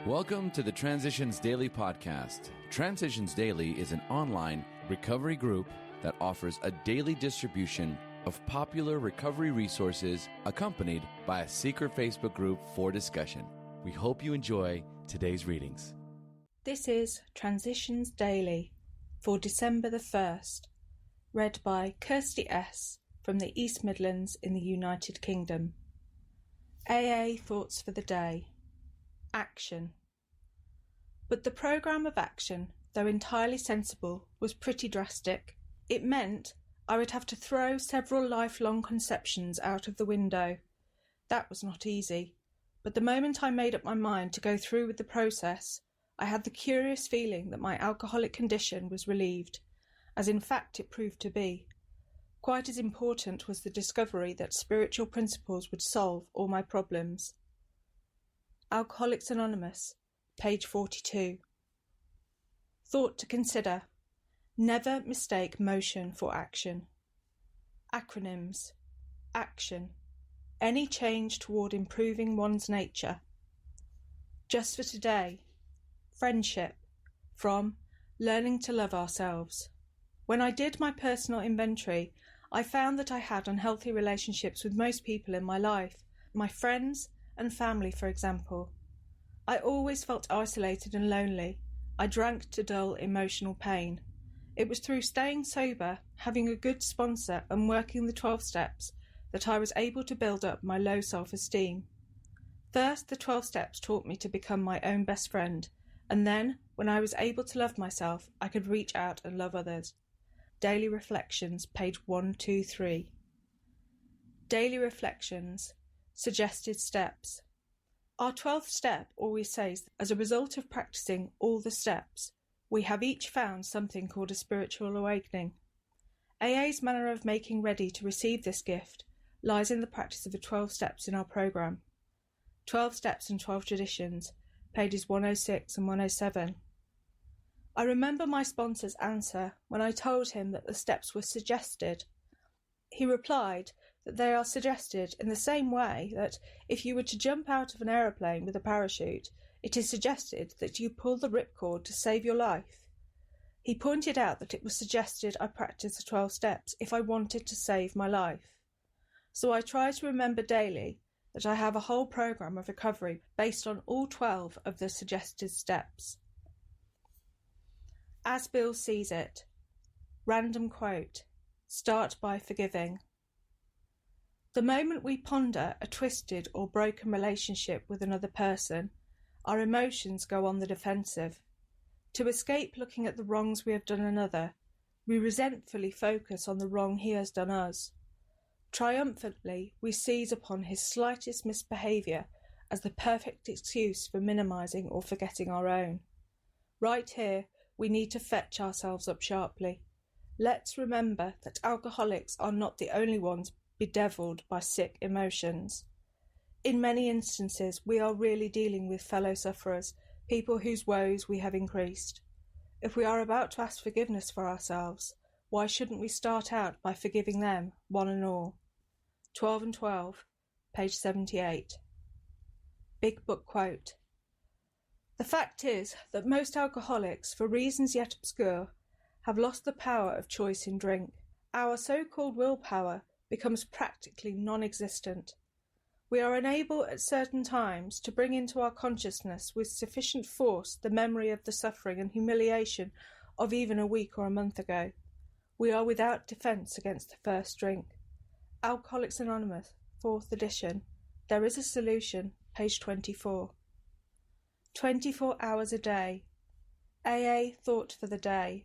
Welcome to the Transitions Daily podcast. Transitions Daily is an online recovery group that offers a daily distribution of popular recovery resources accompanied by a secret Facebook group for discussion. We hope you enjoy today's readings. This is Transitions Daily for December the 1st, read by Kirsty S. from the East Midlands in the United Kingdom. AA Thoughts for the Day. Action. But the programme of action, though entirely sensible, was pretty drastic. It meant I would have to throw several lifelong conceptions out of the window. That was not easy, but the moment I made up my mind to go through with the process, I had the curious feeling that my alcoholic condition was relieved, as in fact it proved to be. Quite as important was the discovery that spiritual principles would solve all my problems. Alcoholics Anonymous, page 42. Thought to consider. Never mistake motion for action. Acronyms. Action. Any change toward improving one's nature. Just for today. Friendship. From Learning to Love Ourselves. When I did my personal inventory, I found that I had unhealthy relationships with most people in my life, my friends and family, for example. I always felt isolated and lonely. I drank to dull emotional pain. It was through staying sober, having a good sponsor and working the 12 steps that I was able to build up my low self-esteem. First, the 12 steps taught me to become my own best friend, and then, when I was able to love myself, I could reach out and love others. Daily Reflections, page 123. Daily Reflections. Suggested steps. Our 12th step always says, as a result of practicing all the steps, we have each found something called a spiritual awakening. AA's manner of making ready to receive this gift lies in the practice of the 12 steps in our programme. 12 Steps and 12 Traditions, pages 106 and 107. I remember my sponsor's answer when I told him that the steps were suggested. He replied that they are suggested in the same way that if you were to jump out of an aeroplane with a parachute, it is suggested that you pull the ripcord to save your life. He pointed out that it was suggested I practice the 12 steps if I wanted to save my life. So I try to remember daily that I have a whole programme of recovery based on all 12 of the suggested steps. As Bill sees it. Random quote. Start by forgiving. The moment we ponder a twisted or broken relationship with another person, our emotions go on the defensive. To escape looking at the wrongs we have done another, we resentfully focus on the wrong he has done us. Triumphantly, we seize upon his slightest misbehaviour as the perfect excuse for minimising or forgetting our own. Right here, we need to fetch ourselves up sharply. Let's remember that alcoholics are not the only ones bedevilled by sick emotions. In many instances, we are really dealing with fellow sufferers, people whose woes we have increased. If we are about to ask forgiveness for ourselves, why shouldn't we start out by forgiving them, one and all? 12 and 12, page 78. Big Book quote. The fact is that most alcoholics, for reasons yet obscure, have lost the power of choice in drink. Our so-called willpower becomes practically non-existent. We are unable at certain times to bring into our consciousness with sufficient force the memory of the suffering and humiliation of even a week or a month ago. We are without defence against the first drink. Alcoholics Anonymous, 4th edition. There is a solution, page 24. 24 hours a day. AA Thought for the Day.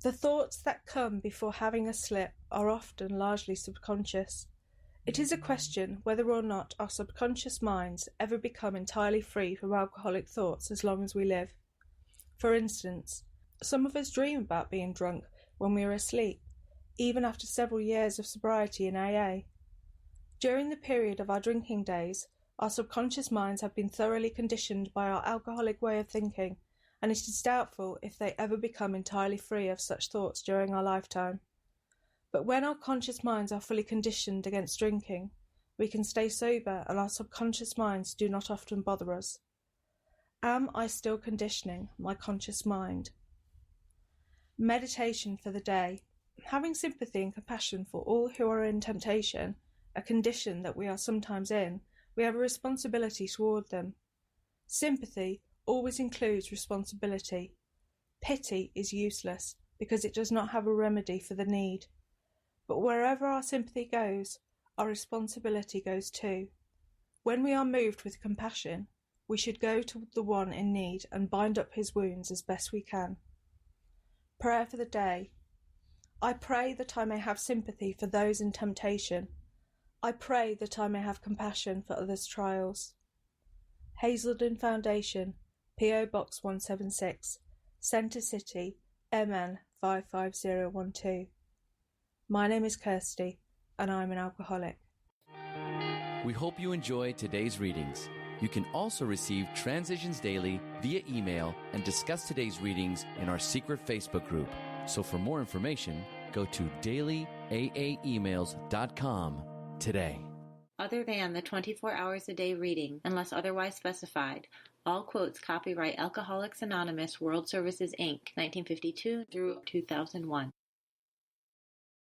The thoughts that come before having a slip are often largely subconscious. It is a question whether or not our subconscious minds ever become entirely free from alcoholic thoughts as long as we live. For instance, some of us dream about being drunk when we are asleep, even after several years of sobriety in AA. During the period of our drinking days, our subconscious minds have been thoroughly conditioned by our alcoholic way of thinking, and it is doubtful if they ever become entirely free of such thoughts during our lifetime. But when our conscious minds are fully conditioned against drinking, we can stay sober and our subconscious minds do not often bother us. Am I still conditioning my conscious mind? Meditation for the day. Having sympathy and compassion for all who are in temptation, a condition that we are sometimes in, we have a responsibility toward them. Sympathy always includes responsibility. Pity is useless because it does not have a remedy for the need. But wherever our sympathy goes, our responsibility goes too. When we are moved with compassion, we should go to the one in need and bind up his wounds as best we can. Prayer for the day. I pray that I may have sympathy for those in temptation. I pray that I may have compassion for others' trials. Hazelden Foundation, P.O. Box 176, Centre City, MN 55012. My name is Kirsty, and I'm an alcoholic. We hope you enjoyed today's readings. You can also receive Transitions Daily via email and discuss today's readings in our secret Facebook group. So for more information, go to dailyaaemails.com today. Other than the 24 hours a day reading, unless otherwise specified, all quotes copyright Alcoholics Anonymous World Services, Inc., 1952 through 2001.